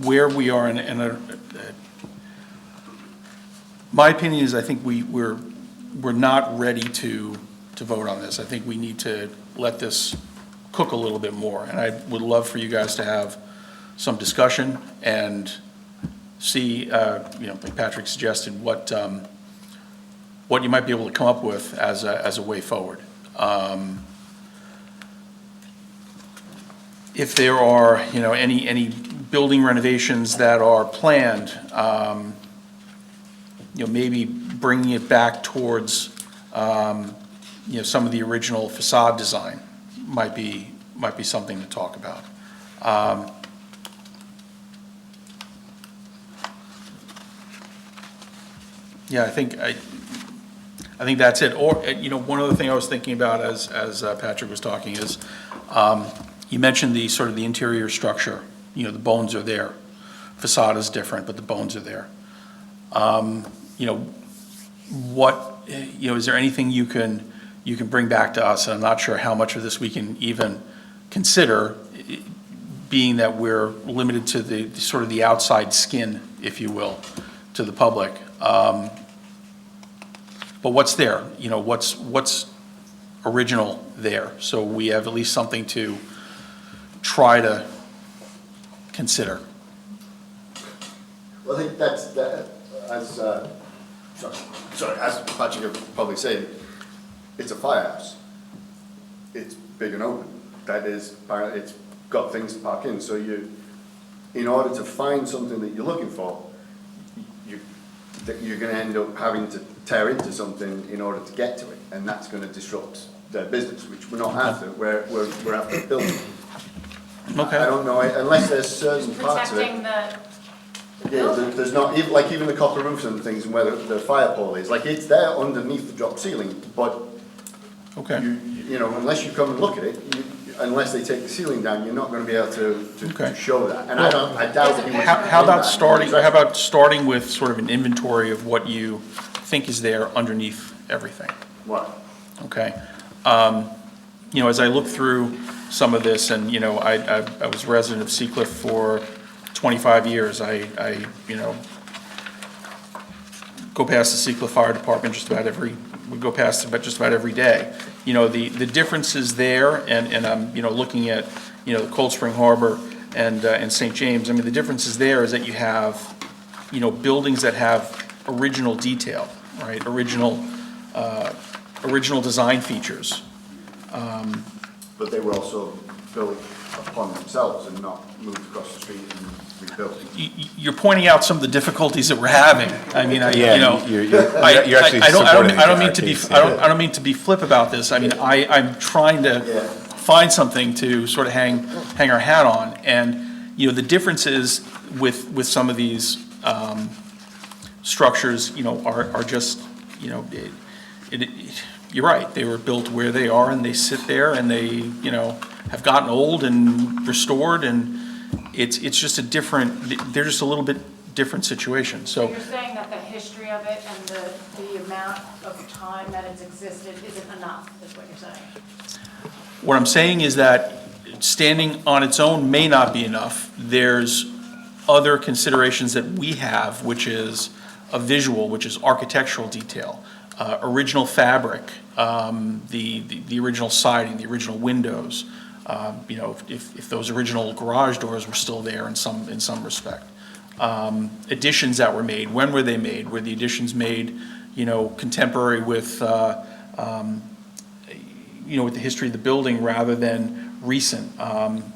where we are my opinion is I think we're not ready to vote on this. I think we need to let this cook a little bit more, and I would love for you guys to have some discussion and see, you know, like Patrick suggested, what you might be able to come up with as a way forward. If there are, you know, any building renovations that are planned, you know, maybe bringing it back towards, you know, some of the original facade design might be something to talk about. Yeah, I think that's it. Or, you know, one other thing I was thinking about as Patrick was talking is, you mentioned the sort of the interior structure. You know, the bones are there. Facade is different, but the bones are there. You know, is there anything you can bring back to us? And I'm not sure how much of this we can even consider, being that we're limited to the sort of the outside skin, if you will, to the public. But what's there? You know, what's original there? So we have at least something to try to consider. Well, I think as Patrick would probably say, it's a firehouse. It's big and open. That is, it's got things to park in. So in order to find something that you're looking for, you're going to end up having to tear into something in order to get to it, and that's going to disrupt their business, which we're not after. We're after building. Okay. I don't know, unless there's certain parts of it. Protecting the Yeah, there's not, even the copper roofs and things, and where the fire pole is, like, it's there underneath the drop ceiling, but Okay. you know, unless you come and look at it, unless they take the ceiling down, you're not going to be able to Okay. show that. And I doubt that he was. How about starting with sort of an inventory of what you think is there underneath everything? What? Okay. You know, as I look through some of this, and, you know, I was a resident of Seacliff for 25 years. I you know, go past the Seacliff Fire Department we go past it just about every day. You know, the differences there, and I'm, you know, looking at, you know, Cold Spring Harbor and St. James. I mean, the differences there is that you have buildings that have original detail, right? Original design features. But they were also built upon themselves and not moved across the street and rebuilt. You're pointing out some of the difficulties that we're having. I mean, Yeah, you're actually supporting I don't mean to our be, case. I don't mean to be flip about this. I mean, I'm trying to Yeah. find something to sort of hang our hat on. And, the differences with some of these structures, are just, you're right, they were built where they are and they sit there and they, have gotten old and restored, and it's just they're just a little bit different situation, So so. you're saying that the history of it and the amount of time that it's existed isn't enough, is what you're saying? What I'm saying is that standing on its own may not be enough. There's other considerations that we have, which is a visual, which is architectural detail, original fabric, the original siding, the original windows, if those original garage doors were still there in some respect. Additions that were made, when were they made? Were the additions made, contemporary with, with the history of the building rather than recent?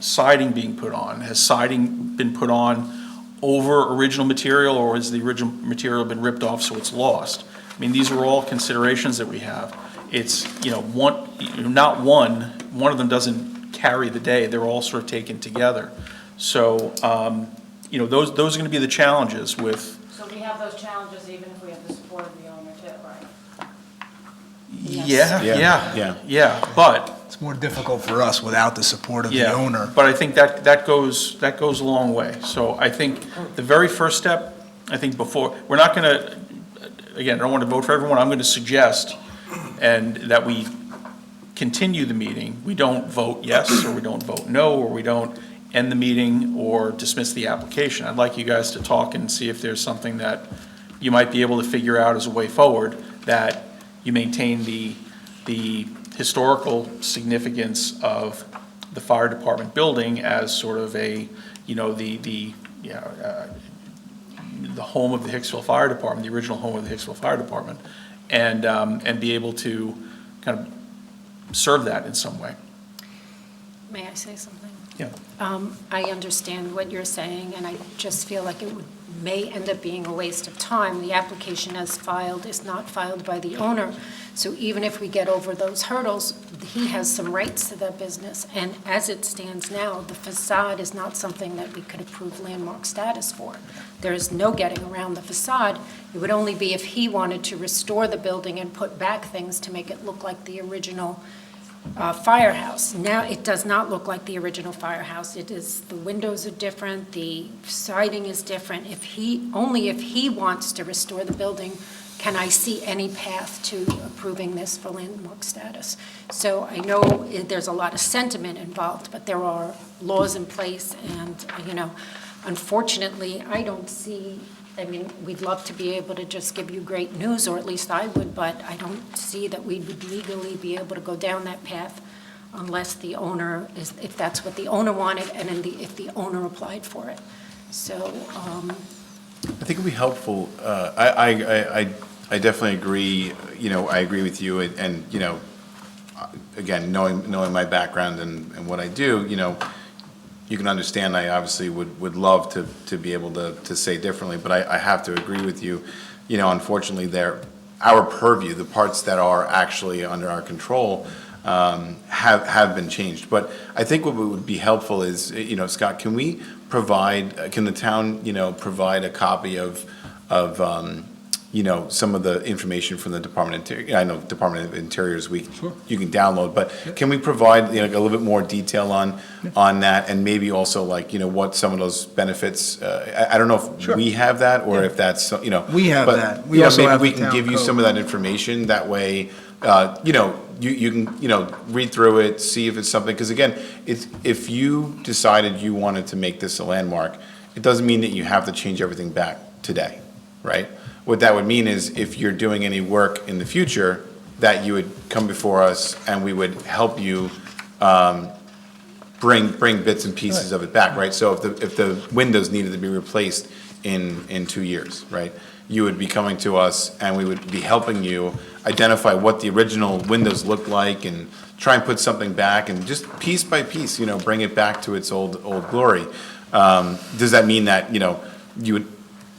Siding being put on, has siding been put on over original material, or has the original material been ripped off so it's lost? I mean, these are all considerations that we have. It's, not one of them doesn't carry the day, they're all sort of taken together. So, those are gonna be the challenges with. So we have those challenges even if we have the support of the owner too, right? Yeah, but, It's more difficult for us without the support of the yeah, owner. but I think that goes a long way. So I think the very first step, we're not gonna, again, I don't want to vote for everyone, I'm gonna suggest, and that we continue the meeting. We don't vote yes, or we don't vote no, or we don't end the meeting or dismiss the application. I'd like you guys to talk and see if there's something that you might be able to figure out as a way forward, that you maintain the historical significance of the fire department building as sort of a, the home of the Hicksville Fire Department, the original home of the Hicksville Fire Department, and be able to kind of serve that in some way. May I say something? Yeah. I understand what you're saying, and I just feel like may end up being a waste of time. The application as filed is not filed by the owner, so even if we get over those hurdles, he has some rights to that business. And as it stands now, the facade is not something that we could approve landmark status for. There is no getting around the facade. It would only be if he wanted to restore the building and put back things to make it look like the original firehouse. Now, it does not look like the original firehouse. It is, the windows are different, the siding is different. Only if he wants to restore the building can I see any path to approving this for landmark status. So I know there's a lot of sentiment involved, but there are laws in place, and, unfortunately, I don't see, we'd love to be able to just give you great news, or at least I would, but I don't see that we would legally be able to go down that path unless the owner if that's what the owner wanted, and if the owner applied for it. So, I think it'd be helpful, I definitely agree, I agree with you, and, again, knowing my background and what I do, you can understand, I obviously would love to be able to say differently, but I have to agree with you. Unfortunately, our purview, the parts that are actually under our control, have been changed. But I think what would be helpful is, Scott, can the town, provide a copy of some of the information from the Department of Interior? I know Department of Interior's you can download, but can we provide, a little bit more detail on that, and maybe also what some of those benefits, I don't know if we have that, or if that's, We have but, that. We also maybe have we the can town give you code. some of that information, that way, you can, read through it, see if it's something, because again, if you decided you wanted to make this a landmark, it doesn't mean that you have to change everything back today, right? What that would mean is, if you're doing any work in the future, that you would come before us and we would help you bring bits and pieces of it back, right? So if the windows needed to be replaced in 2 years, right? You would be coming to us and we would be helping you identify what the original windows looked like and try and put something back and just piece by piece, you know, bring it back to its old glory. Does that mean that, you know, you would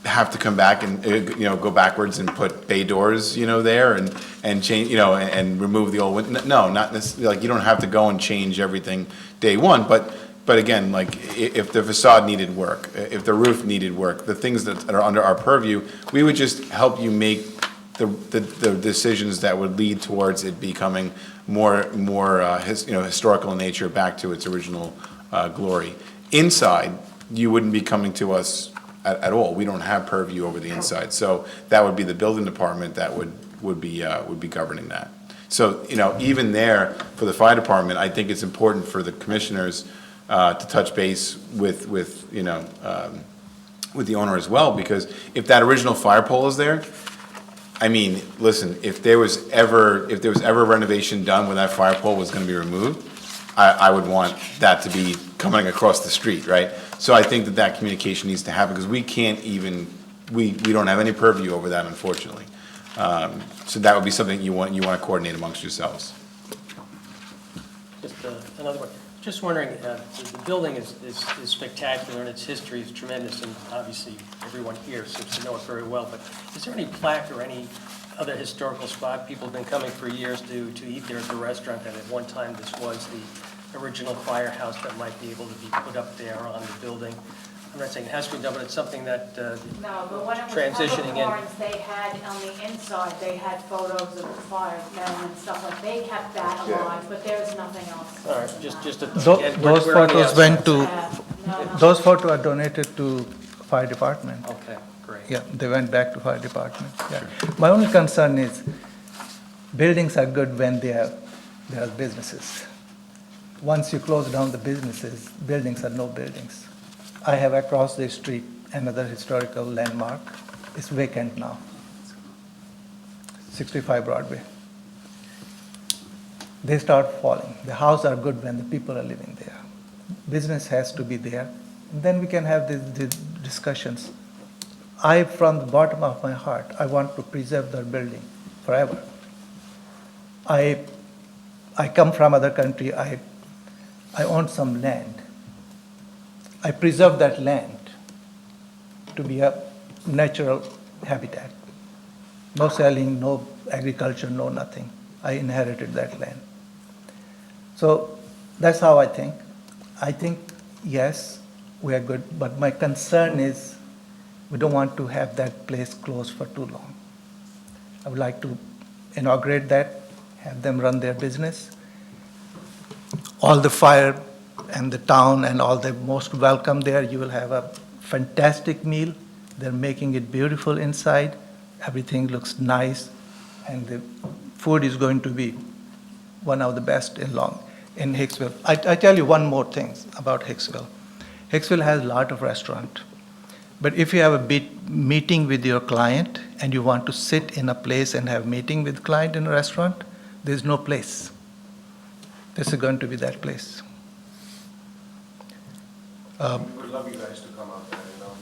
have to come back and, you know, go backwards and put bay doors, you know, there and change, you know, and remove the old window? No, not necessarily, like, you don't have to go and change everything day one, but again, like, if the facade needed work, if the roof needed work, the things that are under our purview, we would just help you make the decisions that would lead towards it becoming more historical in nature, back to its original glory. Inside, you wouldn't be coming to us at all. We don't have purview over the inside. So that would be the building department that would be governing that. So, you know, even there, for the fire department, I think it's important for the commissioners to touch base with the owner as well, because if that original fire pole is there, I mean, listen, if there was ever renovation done where that fire pole was gonna be removed, I would want that to be coming across the street, right? So I think that communication needs to happen, because we can't even, we don't have any purview over that, unfortunately. So that would be something you want to coordinate amongst yourselves. Just another one. Just wondering, the building is spectacular and its history is tremendous, and obviously everyone here seems to know it very well, but is there any plaque or any other historical spot? People have been coming for years to eat there at the restaurant, and at one time this was the original firehouse that might be able to be put up there on the building. I'm not saying it has to be done, but it's something that No, but when it was transitioning in. Pepper Corns, they had, on the inside, they had photos of the firemen and stuff like, they kept that alive, but there's nothing else. All right, just a. Those we're on the photos went outside. to, Yeah, no. those photos are donated to fire department. Okay, great. Yeah, they went back to fire department, yeah. My only concern is, buildings are good when they are businesses. Once you close down the businesses, buildings are no buildings. I have across the street another historical landmark. It's vacant now. 65 Broadway. They start falling. The houses are good when the people are living there. Business has to be there. Then we can have these discussions. From the bottom of my heart, I want to preserve the building forever. I come from other country. I own some land. I preserve that land to be a natural habitat. No selling, no agriculture, no nothing. I inherited that land. So that's how I think. I think, yes, we are good, but my concern is we don't want to have that place closed for too long. I would like to inaugurate that, have them run their business. All the fire and the town and all the most welcome there. You will have a fantastic meal. They're making it beautiful inside. Everything looks nice, and the food is going to be one of the best in Hicksville. I tell you one more thing about Hicksville. Hicksville has a lot of restaurants, but if you have a meeting with your client and you want to sit in a place and have meeting with client in a restaurant, there's no place. This is going to be that place. We would love you guys to come out there, you know,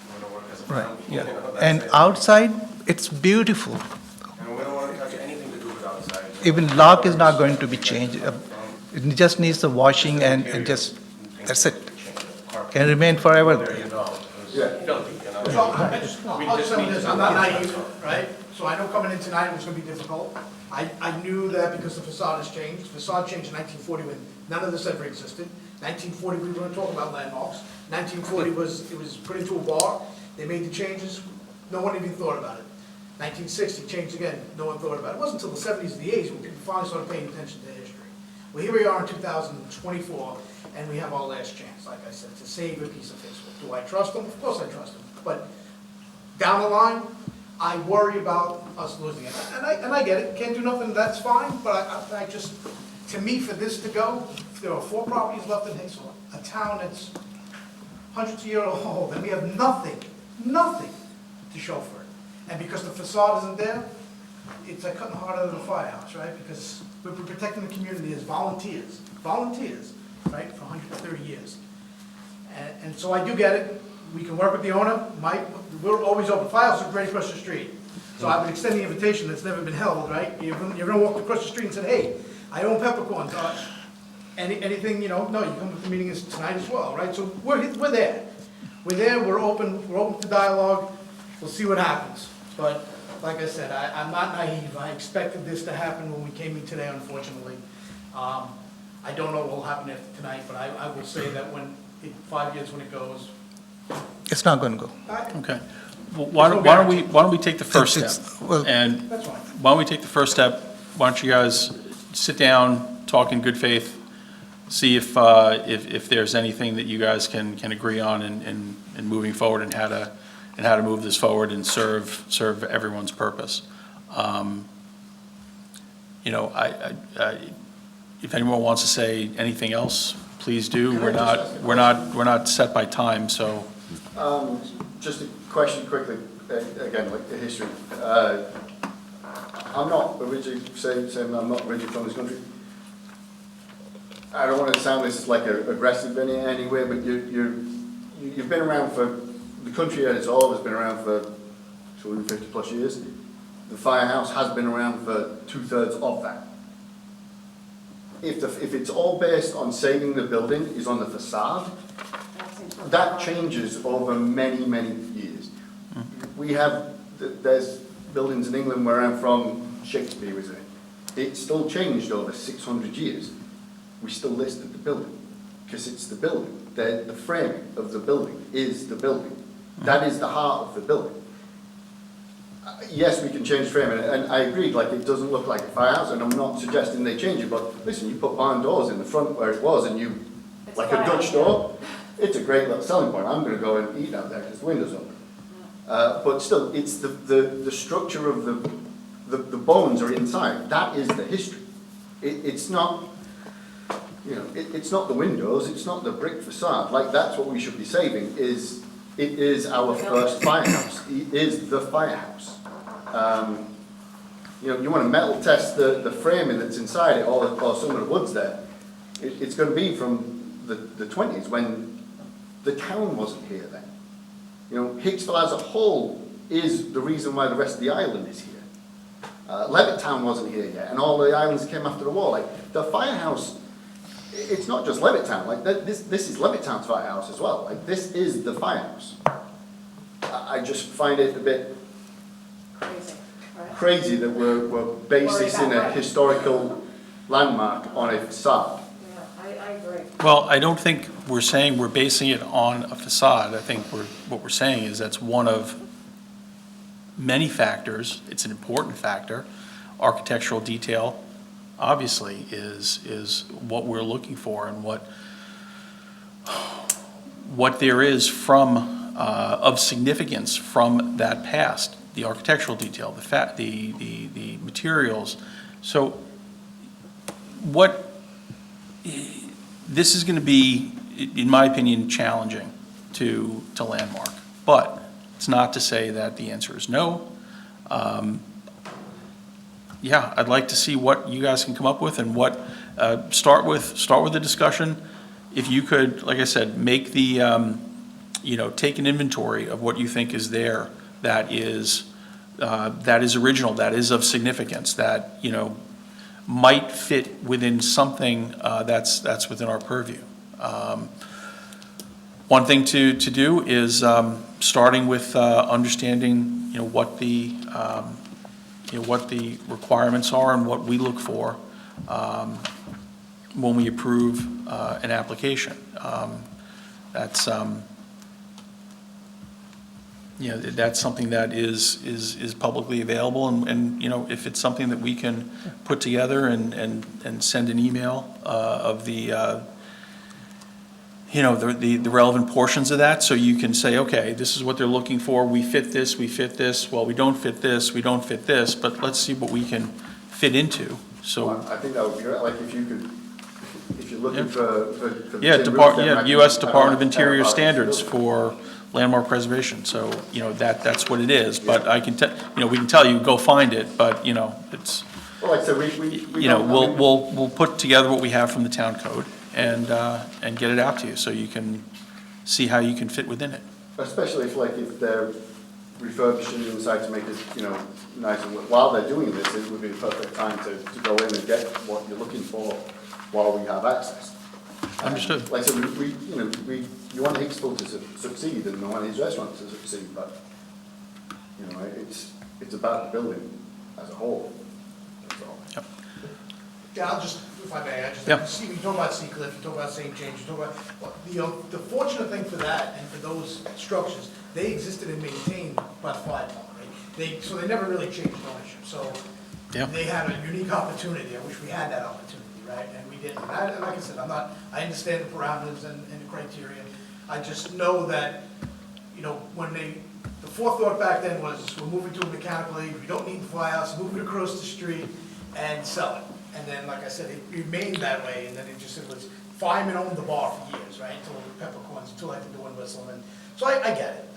we want to work as a Right, family. yeah. You know, that's And it. outside, it's beautiful. And we don't want to touch anything to do with outside. Even lock is not going to be changed. It just needs the washing and just, that's it. Can remain forever. There, you know, it was filthy, you know. So I'll just say this, I'm not naive, right? So I know coming in tonight was gonna be difficult. I knew that because the facade has changed. The facade changed in 1940 when none of this ever existed. 1940, we weren't talking about landmarks. 1940 it was put into a bar. They made the changes, no one even thought about it. 1960 changed again, no one thought about it. It wasn't until the 70s and the 80s when people finally started paying attention to history. Well, here we are in 2024, and we have our last chance, like I said, to save a piece of history. Do I trust them? Of course I trust them. But down the line, I worry about us losing it. And I get it, can't do nothing, that's fine, but I just, to me, for this to go, there are 4 properties left in Hicksville, a town that's hundreds of years old, and we have nothing to show for it. And because the facade isn't there, it's like cutting harder than a firehouse, right? Because we're protecting the community as volunteers right, for 130 years. And so I do get it, we can work with the owner, we're always open, Firehouse is right across the street. So I've been extending the invitation that's never been held, right? You're gonna walk across the street and say, hey, I own peppercorns, anything, you know, no, you come to the meeting tonight as well, right? So we're there. We're there, we're open to dialogue, we'll see what happens. But like I said, I'm not naive, I expected this to happen when we came in today, unfortunately. I don't know what will happen after tonight, but I will say that in 5 years when it goes, It's not going to go. Okay. Well, why don't we take the first It's- step? well- And that's fine. why don't we take the first step? Why don't you guys sit down, talk in good faith, see if there's anything that you guys can agree on in moving forward and how to move this forward and serve everyone's purpose. You know, if anyone wants to say anything else, please do. We're not set by time, so. Just a question quickly, again, like the history. I'm not originally, saying I'm not originally from this country. I don't want to sound this like aggressive in any way, but you've been around for, the country as a whole has been around for 250 plus years. The firehouse has been around for 2/3 of that. If it's all based on saving the building is on the facade, that changes over many, many years. There's buildings in England where I'm from, Shakespeare was in it. It's still changed over 600 years. We still listed the building, because it's the building. The framing of the building is the building. That is the heart of the building. Yes, we can change framing, and I agree, like, it doesn't look like a firehouse, and I'm not suggesting they change it, but listen, you put barn doors in the front where it was, and like a Dutch door, it's a great little selling point. I'm gonna go and eat out there because the window's open. But still, it's the structure of the bones are inside. That is the history. It's not, you know, it's not the windows, it's not the brick facade. Like, that's what we should be saving, it is our first firehouse. It is the firehouse. You know, you want to metal test the framing that's inside it, or some of the woods there. It's going to be from the 20s, when the town wasn't here then. You know, Hicksville as a whole is the reason why the rest of the island is here. Levittown wasn't here yet, and all the islands came after the war. Like, the firehouse, it's not just Levittown. Like, this is Levittown's firehouse as well. Like, this is the firehouse. I just find it a bit crazy that we're basing a historical landmark on a facade. I agree. Well, I don't think we're saying we're basing it on a facade. I think what we're saying is that's one of many factors. It's an important factor. Architectural detail, obviously, is what we're looking for, and what there is from of significance from that past. The architectural detail, the materials. So this is going to be, in my opinion, challenging to Landmark, but it's not to say that the answer is no. Yeah, I'd like to see what you guys can come up with, and what start with the discussion. If you could, like I said, make the take an inventory of what you think is there that is original, that is of significance, that might fit within something that's within our purview. One thing to do is starting with understanding what the requirements are and what we look for when we approve an application. That's that's something that is publicly available, and if it's something that we can put together and send an email of the relevant portions of that, so you can say, okay, this is what they're looking for, we fit this, well, we don't fit this, but let's see what we can fit into, so. I think that would be great, like, if you're looking for the Yeah, tin roof, then I can- U.S. I don't Department of have to tell Interior about it. standards for landmark preservation, so, that's what it is, but I can we can tell you, go find it, but, it's, Well, like I said, we we'll put together what we have from the town code, and get it out to you so you can see how you can fit within it. Especially if they're refurbishing the inside to make it, nice, and while they're doing this, it would be the perfect time to go in and get what you're looking for while we have access. Understood. Like I said, you want Hicksville to succeed and you want his restaurant to succeed, but, it's about the building as a whole, that's all. Yep. Yeah, I'll just, if I may, Yeah. see, you talk about Seacliff, you talk about St. James, you talk about, the fortunate thing for that and for those structures, they existed and maintained by the fire department, right? So they never really changed ownership, so Yeah. they had a unique opportunity. I wish we had that opportunity, right? And we didn't. And like I said, I understand the parameters and the criteria. I just know that, when the forethought back then was, we're moving to a mechanical age, we don't need the firehouse, move it across the street and sell it. And then, like I said, it remained that way, and then it was, Fireman owned the bar for years, right, until the peppercorns, until I did the wind whistle, and, so I get it.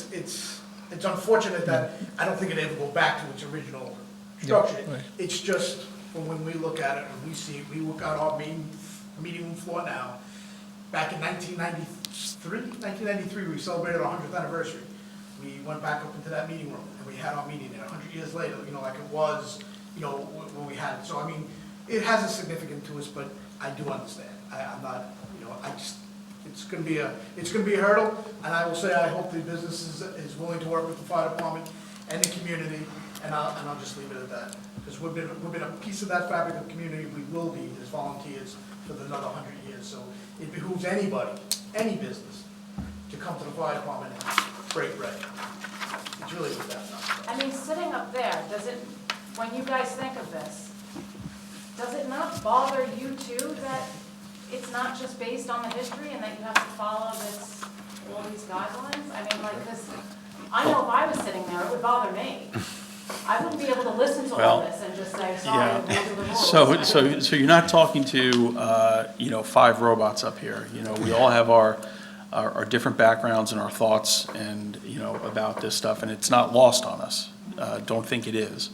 It's unfortunate that I don't think it ever go back to its original structure. Yeah, right. It's just, when we look at it, and we see, we look at our meeting room floor now, back in 1993, we celebrated our 100th anniversary. We went back up into that meeting room, and we had our meeting there. 100 years later, like it was, when we had it. So, it has a significance to us, but I do understand. I'm not, it's gonna be a hurdle, and I will say, I hope the business is willing to work with the fire department and the community, and I'll just leave it at that. Because we've been a piece of that fabric of the community, we will be as volunteers for another 100 years. So it behooves anybody, any business, to come to the fire department and break bread. It's really what that's about. Sitting up there, when you guys think of this, does it not bother you too that it's not just based on the history and that you have to follow all these guidelines? I know if I was sitting there, it would bother me. I wouldn't be able to listen to all this and just say, sorry, those are the rules. So you're not talking to, 5 robots up here. We all have our different backgrounds and our thoughts and, about this stuff, and it's not lost on us. Don't think it is.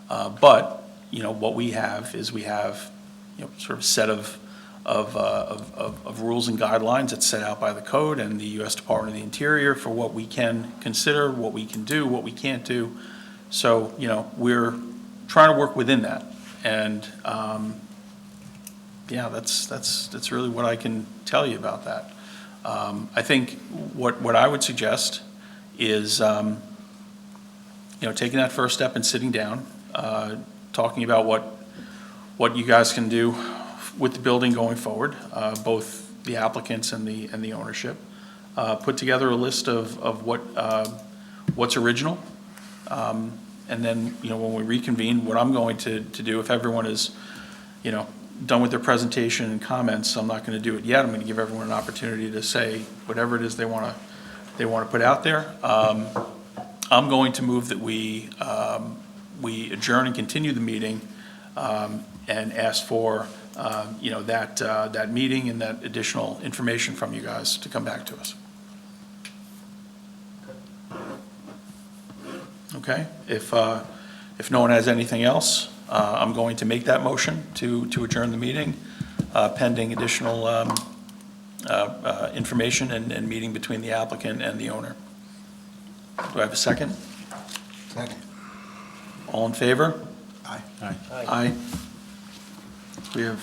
But, what we have is sort of a set of rules and guidelines that's set out by the code and the U.S. Department of the Interior for what we can consider, what we can do, what we can't do. So, we're trying to work within that. And, that's really what I can tell you about that. I think what I would suggest is, taking that first step and sitting down, talking about what you guys can do with the building going forward, both the applicants and the ownership. Put together a list of what's original. And then, when we reconvene, what I'm going to do, if everyone is, done with their presentation and comments, I'm not going to do it yet. I'm going to give everyone an opportunity to say whatever it is they want to put out there. I'm going to move that we adjourn and continue the meeting, and ask for, that meeting and that additional information from you guys to come back to us. Okay, if no one has anything else, I'm going to make that motion to adjourn the meeting, pending additional information and meeting between the applicant and the owner. Do I have a second? Second. All in favor? Aye. Aye. We have,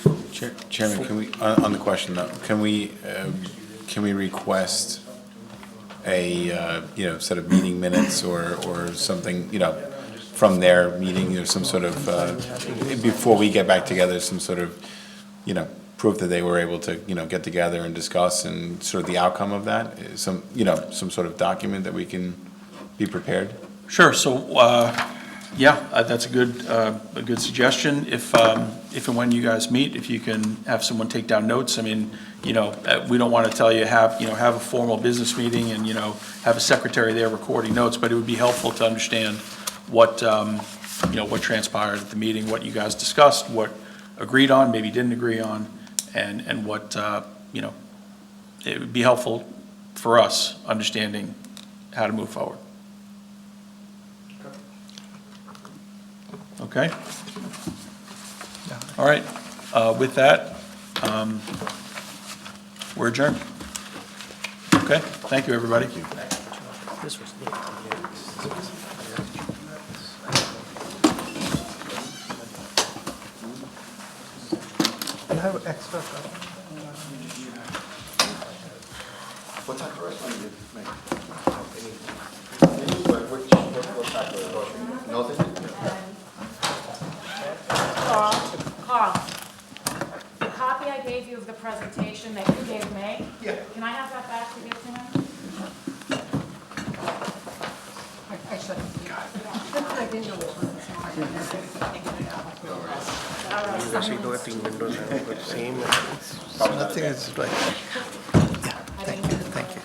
Chairman, can we, on the question though, can we request a, set of meeting minutes or something, from their meeting, or some sort of, before we get back together, some sort of, proof that they were able to, get together and discuss and sort of the outcome of that? Some sort of document that we can be prepared? sure, so, that's a good suggestion. If and when you guys meet, if you can have someone take down notes. We don't want to tell you have a formal business meeting and, have a secretary there recording notes, but it would be helpful to understand what transpired at the meeting, what you guys discussed, what agreed on, maybe didn't agree on, and what, it would be helpful for us understanding how to move forward. Okay? All right, with that, We're adjourned. Okay, thank you, everybody. This was neat. You have extra. What type of restaurant do you make? What type of restaurant? Nothing? Carl, the copy I gave you of the presentation that you gave me, can I have that back to give to him? I said, Nothing is right. Yeah, thank you, thank you.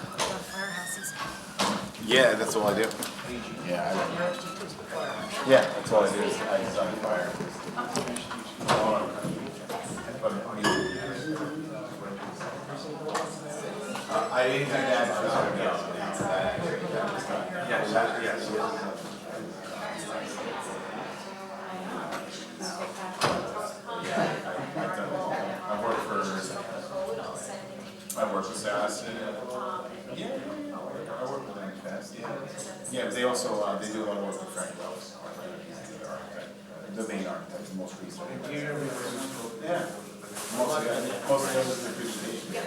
Yeah, that's all I do. Yeah, that's all I do is I design fire. I didn't have that. Yes. I work with SAS. Yeah, I work with them fast. Yeah, but they also they do a lot of work with Frank Wells, the main architect, the most recent. Yeah. Most of those are the presentation.